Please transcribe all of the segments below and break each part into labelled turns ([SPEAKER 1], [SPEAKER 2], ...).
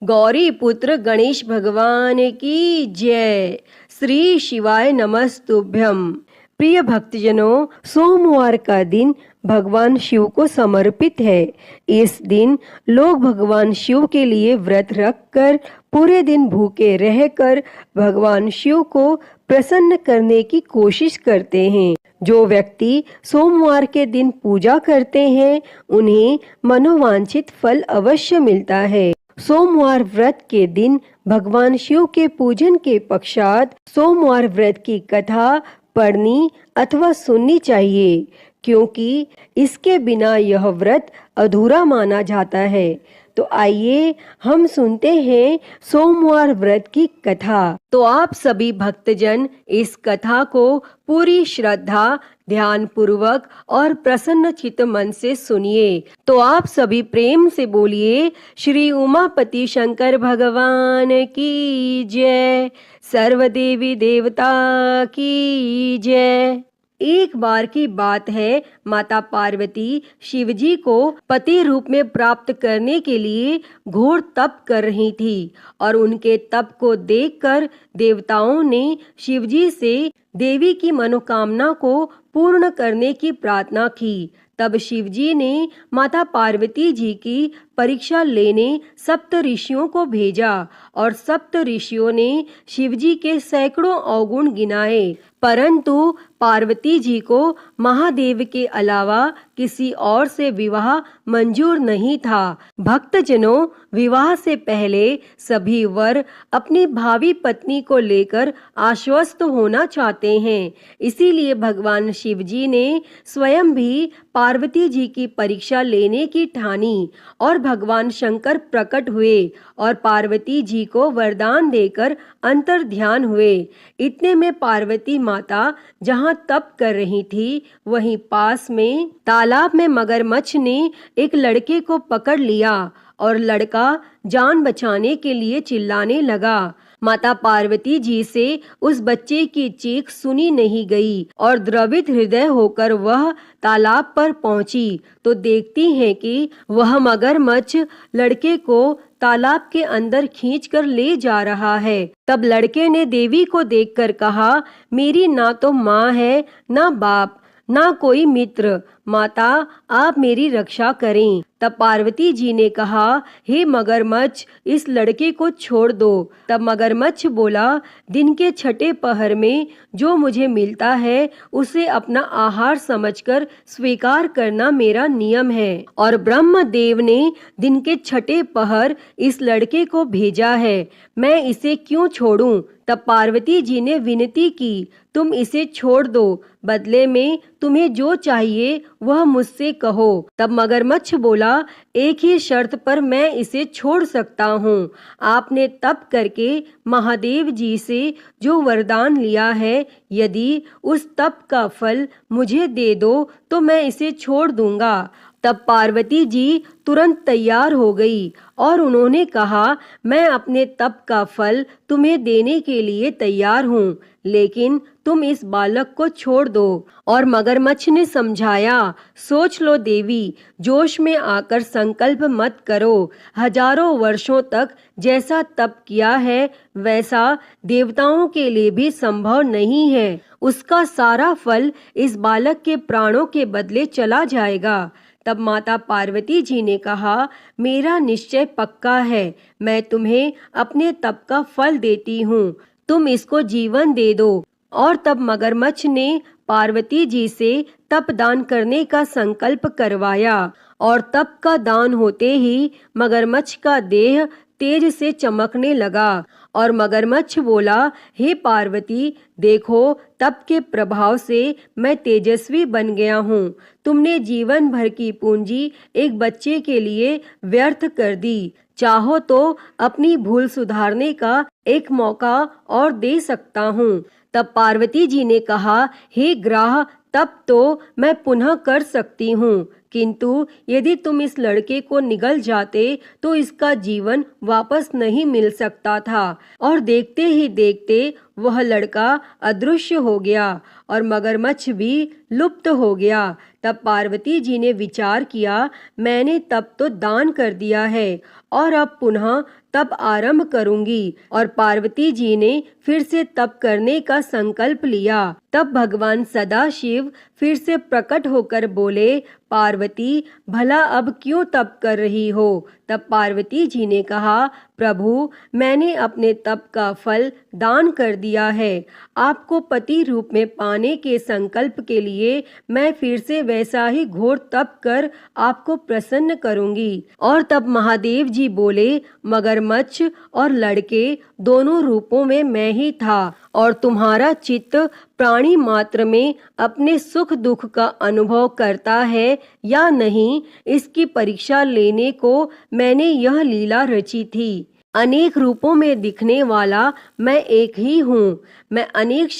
[SPEAKER 1] गौरी पुत्र गणेश भगवान की जय। श्री शिवाय नमस्तुभ्यम। प्रिय भक्तजनों, सोमवार का दिन भगवान शिव को समर्पित है। इस दिन लोग भगवान शिव के लिए व्रत रखकर पूरे दिन भूखे रहकर भगवान शिव को प्रसन्न करने की कोशिश करते हैं। जो व्यक्ति सोमवार के दिन पूजा करते हैं उन्हें मनोवांछित फल अवश्य मिलता है। सोमवार व्रत के दिन भगवान शिव के पूजन के पश्चात सोमवार व्रत की कथा पढ़नी अथवा सुननी चाहिए, क्योंकि इसके बिना यह व्रत अधूरा माना जाता है। तो आइए हम सुनते हैं सोमवार व्रत की कथा। तो आप सभी भक्तजन इस कथा को पूरी श्रद्धा, ध्यान पूर्वक और प्रसन्न चित्त मन से सुनिए। तो आप सभी प्रेम से बोलिए, श्री उमापति शंकर भगवान की जय, सर्व देवी देवता की जय। एक बार की बात है, माता पार्वती शिवजी को पति रूप में प्राप्त करने के लिए घोर तप कर रही थी और उनके तप को देखकर देवताओं ने शिवजी से देवी की मनोकामना को पूर्ण करने की प्रार्थना की। तब शिवजी ने माता पार्वती जी की परीक्षा लेने सप्त ऋषियों को भेजा और सप्त ऋषियों ने शिवजी के सैकड़ों अवगुण गिनाए, परंतु पार्वती जी को महादेव के अलावा किसी और से विवाह मंजूर नहीं था। भक्तजनों, विवाह से पहले सभी वर अपनी भावी पत्नी को लेकर आश्वस्त होना चाहते हैं। इसीलिए भगवान शिवजी ने स्वयं भी पार्वती जी की परीक्षा लेने की ठानी और भगवान शंकर प्रकट हुए और पार्वती जी को वरदान देकर अंतर ध्यान हुए। इतने में पार्वती माता जहाँ तप कर रही थी, वहीं पास में तालाब में मगरमच्छ ने एक लड़के को पकड़ लिया और लड़का जान बचाने के लिए चिल्लाने लगा। माता पार्वती जी से उस बच्चे की चीख सुनी नहीं गई और द्रवित हृदय होकर वह तालाब पर पहुंची तो देखती हैं कि वह मगरमच्छ लड़के को तालाब के अंदर खींचकर ले जा रहा है। तब लड़के ने देवी को देखकर कहा, मेरी ना तो माँ है, ना बाप, ना कोई मित्र, माता आप मेरी रक्षा करें। तब पार्वती जी ने कहा, हे मगरमच्छ, इस लड़के को छोड़ दो। तब मगरमच्छ बोला, दिन के छठे पहर में जो मुझे मिलता है उसे अपना आहार समझकर स्वीकार करना मेरा नियम है और ब्रह्मदेव ने दिन के छठे पहर इस लड़के को भेजा है, मैं इसे क्यों छोड़ूं? तब पार्वती जी ने विनती की, तुम इसे छोड़ दो, बदले में तुम्हें जो चाहिए वह मुझसे कहो। तब मगरमच्छ बोला, एक ही शर्त पर मैं इसे छोड़ सकता हूँ। आपने तप करके महादेव जी से जो वरदान लिया है, यदि उस तप का फल मुझे दे दो तो मैं इसे छोड़ दूंगा। तब पार्वती जी तुरंत तैयार हो गई और उन्होंने कहा, मैं अपने तप का फल तुम्हें देने के लिए तैयार हूँ, लेकिन तुम इस बालक को छोड़ दो। और मगरमच्छ ने समझाया, सोच लो देवी, जोश में आकर संकल्प मत करो। हजारों वर्षों तक जैसा तप किया है वैसा देवताओं के लिए भी संभव नहीं है। उसका सारा फल इस बालक के प्राणों के बदले चला जाएगा। तब माता पार्वती जी ने कहा, मेरा निश्चय पक्का है, मैं तुम्हें अपने तप का फल देती हूँ, तुम इसको जीवन दे दो। और तब मगरमच्छ ने पार्वती जी से तप दान करने का संकल्प करवाया और तप का दान होते ही मगरमच्छ का देह तेज से चमकने लगा और मगरमच्छ बोला, हे पार्वती, देखो तप के प्रभाव से मैं तेजस्वी बन गया हूँ। तुमने जीवन भर की पूंजी एक बच्चे के लिए व्यर्थ कर दी। चाहो तो अपनी भूल सुधारने का एक मौका और दे सकता हूँ। तब पार्वती जी ने कहा, हे ग्राह, तब तो मैं पुनः कर सकती हूँ, किंतु यदि तुम इस लड़के को निगल जाते तो इसका जीवन वापस नहीं मिल सकता था। और देखते ही देखते वह लड़का अदृश्य हो गया और मगरमच्छ भी लुप्त हो गया। तब पार्वती जी ने विचार किया, मैंने तब तो दान कर दिया है और अब पुनः तप आरंभ करूंगी। और पार्वती जी ने फिर से तप करने का संकल्प लिया। तब भगवान सदाशिव फिर से प्रकट होकर बोले, पार्वती भला अब क्यों तप कर रही हो? तब पार्वती जी ने कहा, प्रभु मैंने अपने तप का फल दान कर दिया है। आपको पति रूप में पाने के संकल्प के लिए मैं फिर से वैसा ही घोर तप कर आपको प्रसन्न करूंगी। और तब महादेव जी बोले, मगरमच्छ और लड़के दोनों रूपों में मैं ही था और तुम्हारा चित्त प्राणी मात्र में अपने सुख दुख का अनुभव करता है या नहीं, इसकी परीक्षा लेने को मैंने यह लीला रची थी। अनेक रूपों में दिखने वाला मैं एक ही हूँ। मैं अनेक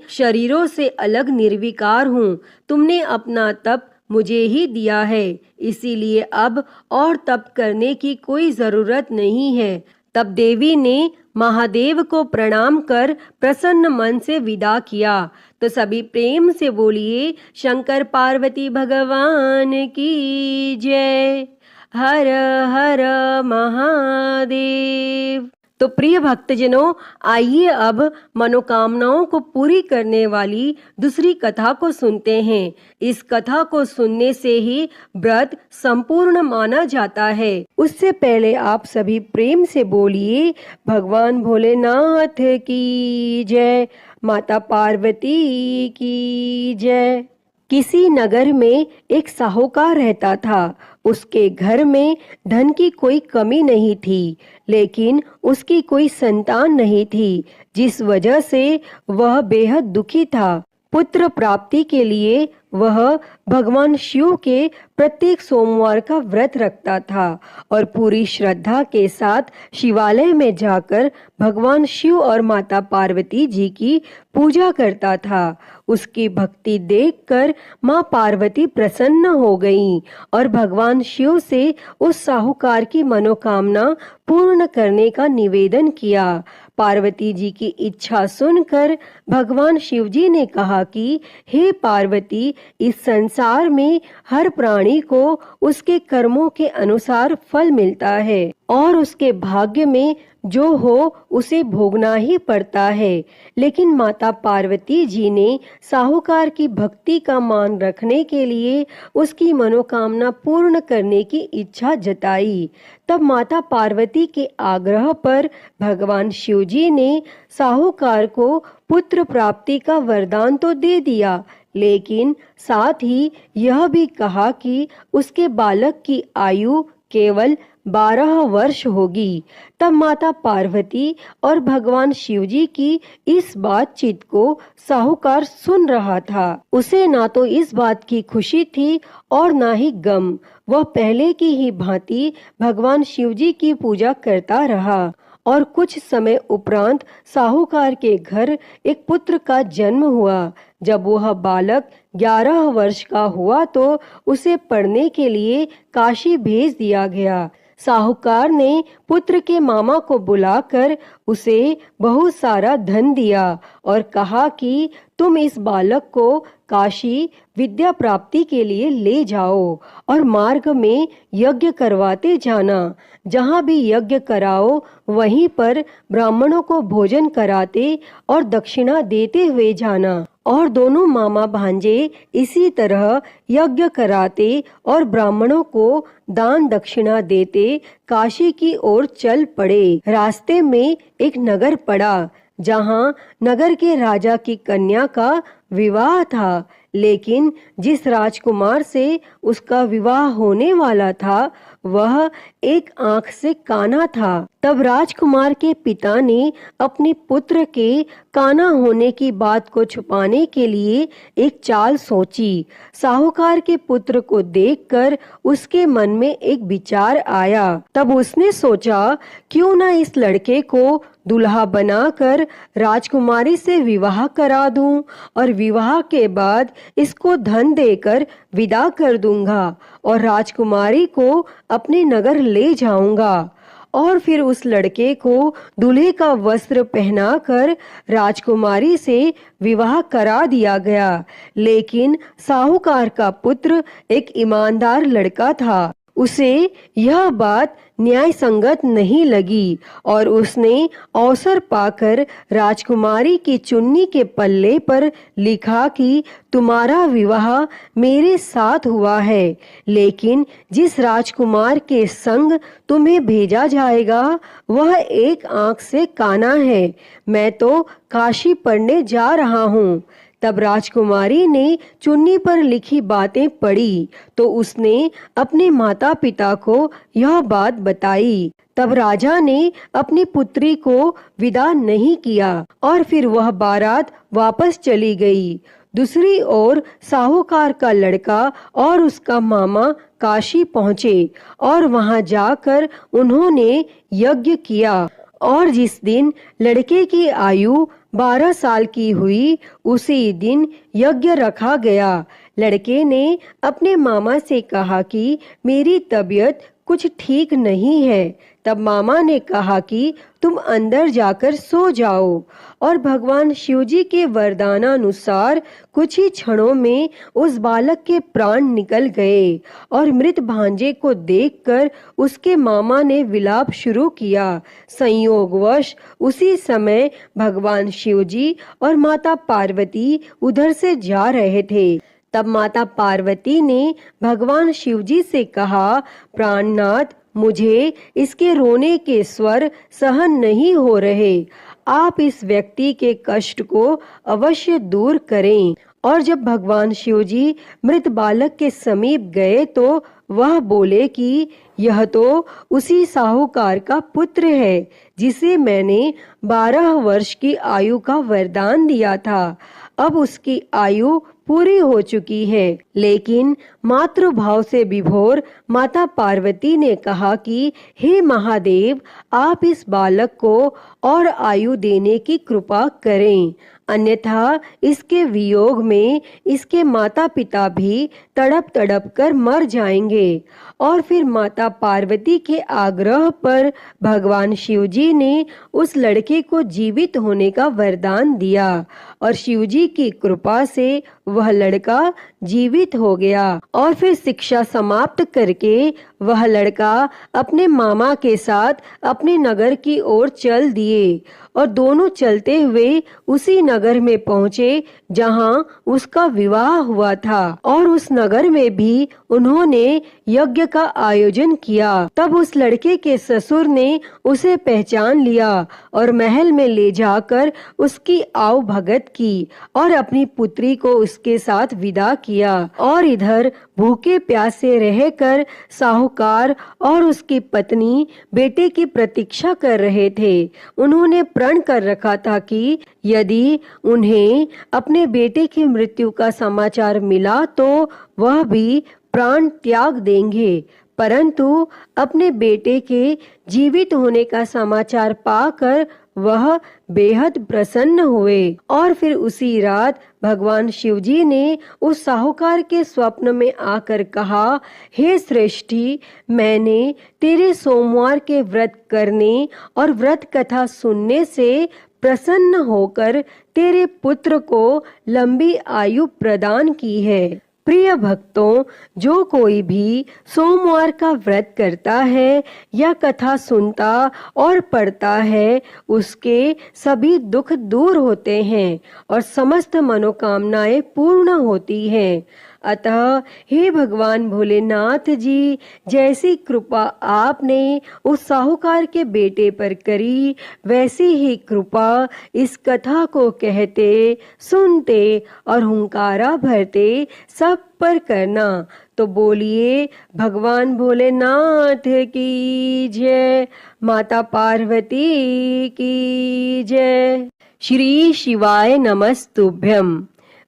[SPEAKER 1] शरीरों से अलग निर्विकार हूँ। तुमने अपना तप मुझे ही दिया है, इसीलिए अब और तप करने की कोई जरूरत नहीं है। तब देवी ने महादेव को प्रणाम कर प्रसन्न मन से विदा किया। तो सभी प्रेम से बोलिए, शंकर पार्वती भगवान की जय। हर हर महादेव। तो प्रिय भक्तजनों, आइए अब मनोकामनाओं को पूरी करने वाली दूसरी कथा को सुनते हैं। इस कथा को सुनने से ही व्रत संपूर्ण माना जाता है। उससे पहले आप सभी प्रेम से बोलिए, भगवान भोलेनाथ की जय, माता पार्वती की जय। किसी नगर में एक साहूकार रहता था। उसके घर में धन की कोई कमी नहीं थी, लेकिन उसकी कोई संतान नहीं थी, जिस वजह से वह बेहद दुखी था। पुत्र प्राप्ति के लिए वह भगवान शिव के प्रत्येक सोमवार का व्रत रखता था और पूरी श्रद्धा के साथ शिवालय में जाकर भगवान शिव और माता पार्वती जी की पूजा करता था। उसकी भक्ति देखकर माँ पार्वती प्रसन्न हो गईं और भगवान शिव से उस साहूकार की मनोकामना पूर्ण करने का निवेदन किया। पार्वती जी की इच्छा सुनकर भगवान शिव जी ने कहा कि हे पार्वती, इस संसार में हर प्राणी को उसके कर्मों के अनुसार फल मिलता है और उसके भाग्य में जो हो उसे भोगना ही पड़ता है। लेकिन माता पार्वती जी ने साहूकार की भक्ति का मान रखने के लिए उसकी मनोकामना पूर्ण करने की इच्छा जताई। तब माता पार्वती के आग्रह पर भगवान शिव जी ने साहूकार को पुत्र प्राप्ति का वरदान तो दे दिया, लेकिन साथ ही यह भी कहा कि उसके बालक की आयु केवल 12 वर्ष होगी। तब माता पार्वती और भगवान शिव जी की इस बातचीत को साहूकार सुन रहा था। उसे ना तो इस बात की खुशी थी और ना ही गम। वह पहले की ही भांति भगवान शिव जी की पूजा करता रहा और कुछ समय उपरांत साहूकार के घर एक पुत्र का जन्म हुआ। जब वह बालक 11 वर्ष का हुआ तो उसे पढ़ने के लिए काशी भेज दिया गया। साहूकार ने पुत्र के मामा को बुलाकर उसे बहुत सारा धन दिया और कहा कि तुम इस बालक को काशी विद्या प्राप्ति के लिए ले जाओ और मार्ग में यज्ञ करवाते जाना। जहाँ भी यज्ञ कराओ वहीं पर ब्राह्मणों को भोजन कराते और दक्षिणा देते हुए जाना। और दोनों मामा भांजे इसी तरह यज्ञ कराते और ब्राह्मणों को दान दक्षिणा देते काशी की ओर चल पड़े। रास्ते में एक नगर पड़ा, जहाँ नगर के राजा की कन्या का विवाह था, लेकिन जिस राजकुमार से उसका विवाह होने वाला था वह एक आंख से काना था। तब राजकुमार के पिता ने अपने पुत्र के काना होने की बात को छुपाने के लिए एक चाल सोची। साहूकार के पुत्र को देखकर उसके मन में एक विचार आया। तब उसने सोचा, क्यों ना इस लड़के को दुल्हा बनाकर राजकुमारी से विवाह करा दूं और विवाह के बाद इसको धन देकर विदा कर दूंगा और राजकुमारी को अपने नगर ले जाऊंगा। और फिर उस लड़के को दूल्हे का वस्त्र पहनाकर राजकुमारी से विवाह करा दिया गया। लेकिन साहूकार का पुत्र एक ईमानदार लड़का था। उसे यह बात न्याय संगत नहीं लगी और उसने अवसर पाकर राजकुमारी की चुन्नी के पल्ले पर लिखा कि तुम्हारा विवाह मेरे साथ हुआ है, लेकिन जिस राजकुमार के संग तुम्हें भेजा जाएगा वह एक आंख से काना है। मैं तो काशी पढ़ने जा रहा हूँ। तब राजकुमारी ने चुन्नी पर लिखी बातें पढ़ी तो उसने अपने माता पिता को यह बात बताई। तब राजा ने अपनी पुत्री को विदा नहीं किया और फिर वह बारात वापस चली गई। दूसरी ओर साहूकार का लड़का और उसका मामा काशी पहुँचे और वहां जाकर उन्होंने यज्ञ किया और जिस दिन लड़के की आयु 12 साल की हुई उसी दिन यज्ञ रखा गया। लड़के ने अपने मामा से कहा कि मेरी तबीयत कुछ ठीक नहीं है। तब मामा ने कहा कि तुम अंदर जाकर सो जाओ और भगवान शिवजी के वरदानानुसार कुछ ही क्षणों में उस बालक के प्राण निकल गए और मृत भांजे को देखकर उसके मामा ने विलाप शुरू किया। संयोगवश उसी समय भगवान शिवजी और माता पार्वती उधर से जा रहे थे। तब माता पार्वती ने भगवान शिवजी से कहा, प्राणनाथ, मुझे इसके रोने के स्वर सहन नहीं हो रहे। आप इस व्यक्ति के कष्ट को अवश्य दूर करें। और जब भगवान शिवजी मृत बालक के समीप गए तो वह बोले कि यह तो उसी साहूकार का पुत्र है जिसे मैंने 12 वर्ष की आयु का वरदान दिया था। अब उसकी आयु पूरी हो चुकी है। लेकिन मातृभाव से विभोर माता पार्वती ने कहा कि हे महादेव, आप इस बालक को और आयु देने की कृपा करें, अन्यथा इसके वियोग में इसके माता पिता भी तड़प तड़प कर मर जाएंगे। और फिर माता पार्वती के आग्रह पर भगवान शिवजी ने उस लड़के को जीवित होने का वरदान दिया और शिवजी की कृपा से वह लड़का जीवित हो गया। और फिर शिक्षा समाप्त करके वह लड़का अपने मामा के साथ अपने नगर की ओर चल दिए और दोनों चलते हुए उसी नगर में पहुँचे जहाँ उसका विवाह हुआ था और उस नगर में भी उन्होंने यज्ञ का आयोजन किया। तब उस लड़के के ससुर ने उसे पहचान लिया और महल में ले जाकर उसकी आव भगत की और अपनी पुत्री को उसके साथ विदा किया। और इधर भूखे प्यासे रहकर साहूकार और उसकी पत्नी बेटे की प्रतीक्षा कर रहे थे। उन्होंने प्रण कर रखा था कि यदि उन्हें अपने बेटे की मृत्यु का समाचार मिला तो वह भी प्राण त्याग देंगे। परंतु अपने बेटे के जीवित होने का समाचार पाकर वह बेहद प्रसन्न हुए। और फिर उसी रात भगवान शिवजी ने उस साहूकार के स्वप्न में आकर कहा, हे श्रेष्ठी, मैंने तेरे सोमवार के व्रत करने और व्रत कथा सुनने से प्रसन्न होकर तेरे पुत्र को लंबी आयु प्रदान की है। प्रिय भक्तों, जो कोई भी सोमवार का व्रत करता है या कथा सुनता और पढ़ता है उसके सभी दुख दूर होते हैं और समस्त मनोकामनाएं पूर्ण होती हैं। अतः हे भगवान भोलेनाथ जी, जैसी कृपा आपने उस साहूकार के बेटे पर करी वैसी ही कृपा इस कथा को कहते, सुनते और हुंकारा भरते सब पर करना। तो बोलिए भगवान भोलेनाथ की जय, माता पार्वती की जय। श्री शिवाय नमस्तुभ्यम।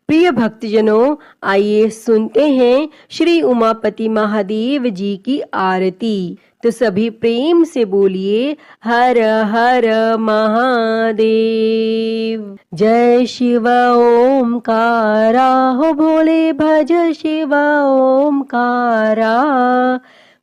[SPEAKER 1] प्रिय भक्तजनों, आइए सुनते हैं श्री उमापति महादेव जी की आरती। तो सभी प्रेम से बोलिए हर हर महादेव। जय शिव ओमकारा, हो भोले भज शिव ओमकारा।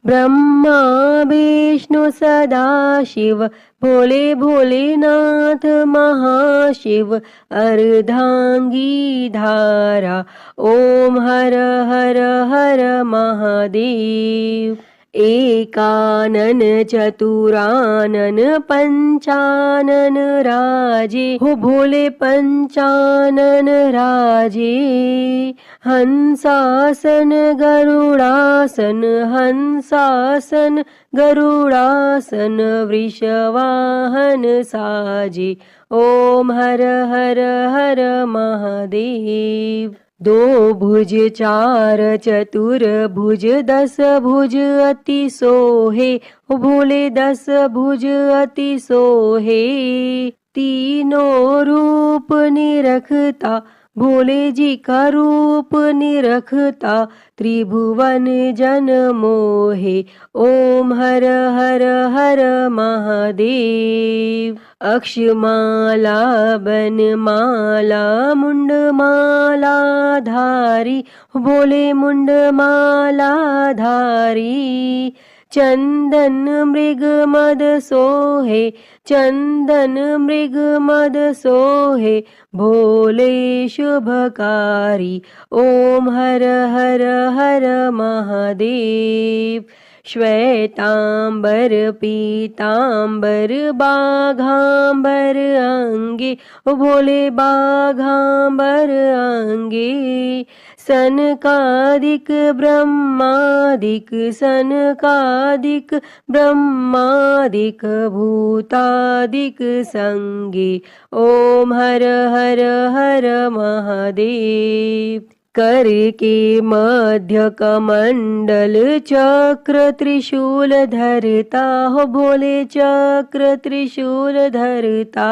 [SPEAKER 1] ब्रह्मा विष्णु सदा शिव, भोले भोलेनाथ महाशिव। अर्धांगी धारा, ओम हर हर हर महादेव। एकानन चतुरानन पंचानन राजे, हो भोले पंचानन राजे। हंसासन गरुडासन, हंसासन गरुडासन, वृषवाहन साजे। ओम हर हर हर महादेव। दो भुज चार चतुर भुज, 10 भुज अति सोहे, ओ भोले 10 भुज अति सोहे। तीनों रूप निरखता, भोले जी का रूप निरखता, त्रिभुवन जन मोहे। ओम हर हर हर महादेव। अक्षमाला बनमाला मुंडमाला धारी, भोले मुंडमाला धारी। चंदन मृग मद सोहे, चंदन मृग मद सोहे, भोले शुभकारी। ओम हर हर हर महादेव। श्वेतांबर पीतांबर बाघांबर अंगे, ओ भोले बाघांबर अंगे। सनकादिक ब्रह्मादिक, सनकादिक ब्रह्मादिक, भूतादिक संगे। ओम हर हर हर महादेव। कर के मध्य कमंडल चक्र त्रिशूल धरता, हो भोले चक्र त्रिशूल धरता।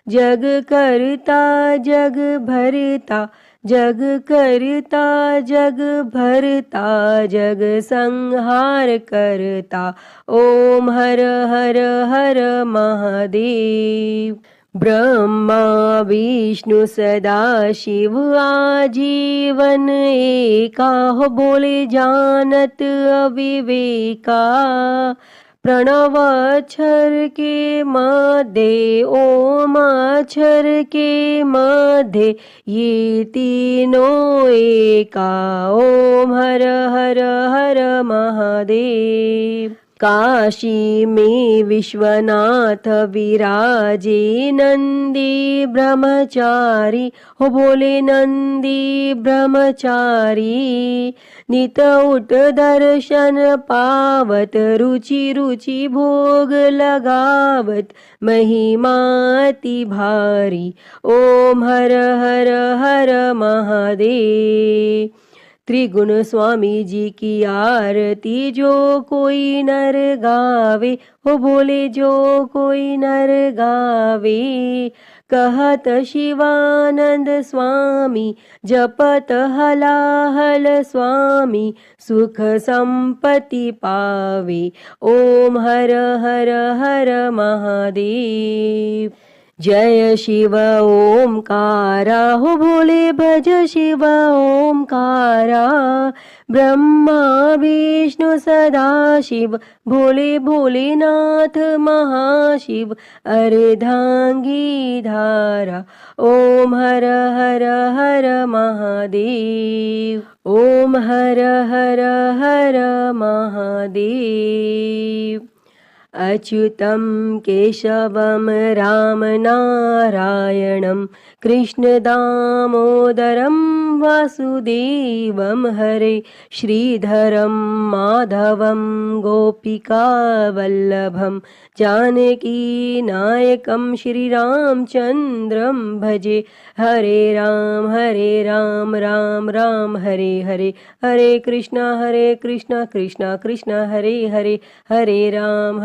[SPEAKER 1] जग करता जग भरता, जग करता जग भरता, जग संहार करता। ओम हर हर हर महादेव। ब्रह्मा विष्णु सदा शिव आजीवन एका, हो बोले जानत अविवेका। प्रणव अक्षर के मध्य, ओम अक्षर के मध्य, ये तीनों एका। ओम हर हर हर महादेव। काशी में विश्वनाथ विराजे, नंदी ब्रह्मचारी, हो बोले नंदी ब्रह्मचारी। नित उठ दर्शन पावत, रुचि रुचि भोग लगावत, महिमा अति भारी। ओम हर हर हर महादेव। त्रिगुण स्वामी जी की आरती जो कोई नर गावे, हो बोले जो कोई नर गावे। कहत शिवानंद स्वामी, जपत हलाहल स्वामी, सुख संपत्ति पावे। ओम हर हर हर महादेव। जय शिव ओमकारा, हो भोले भज शिव ओमकारा। ब्रह्मा विष्णु सदा शिव, भोले भोलेनाथ महाशिव, अर्धांगी धारा। ओम हर हर हर महादेव। ओम हर हर हर महादेव। अच्युतं केशवं राम नारायणं, कृष्ण दामोदरं वासुदेवं, हरे श्रीधरं माधवं गोपिकावल्लभं, जानकी नायकं श्रीरामचन्द्रं भजे। हरे राम राम राम हरे हरे, हरे कृष्णा कृष्णा कृष्णा हरे हरे, हरे राम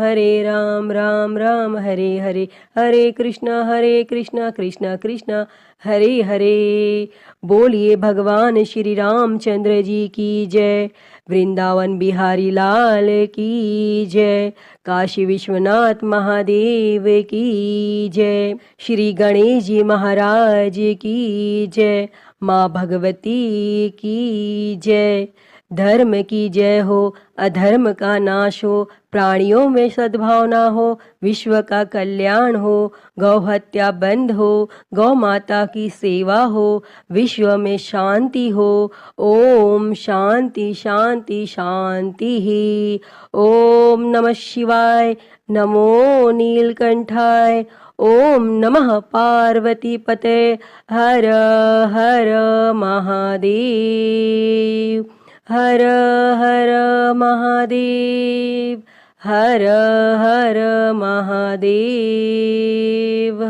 [SPEAKER 1] राम राम हरे हरे, हरे कृष्णा कृष्णा कृष्णा हरे हरे। बोलिए भगवान श्री रामचंद्र जी की जय। वृंदावन बिहारी लाल की जय। काशी विश्वनाथ महादेव की जय। श्री गणेश जी महाराज की जय। माँ भगवती की जय। धर्म की जय हो, अधर्म का नाश हो, प्राणियों में सद्भावना हो, विश्व का कल्याण हो, गौ हत्या बंद हो, गौ माता की सेवा हो, विश्व में शांति हो। ओम शांति शांति शांति ही। ओम नमः शिवाय। नमो नीलकंठाय। ओम नमः पार्वती पते। हर हर महादेव। हर हर महादेव। हर हर महादेव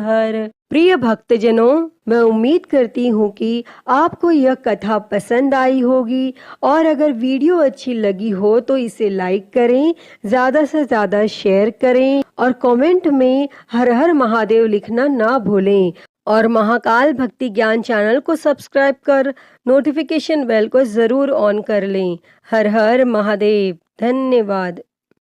[SPEAKER 1] हर। प्रिय भक्तजनों, मैं उम्मीद करती हूँ कि आपको यह कथा पसंद आई होगी और अगर वीडियो अच्छी लगी हो तो इसे लाइक करें, ज़्यादा से ज़्यादा शेयर करें और कमेंट में हर हर महादेव लिखना ना भूलें। और महाकाल भक्ति ज्ञान चैनल को सब्सक्राइब कर नोटिफिकेशन बेल को ज़रूर ऑन कर लें। हर हर महादेव। धन्यवाद।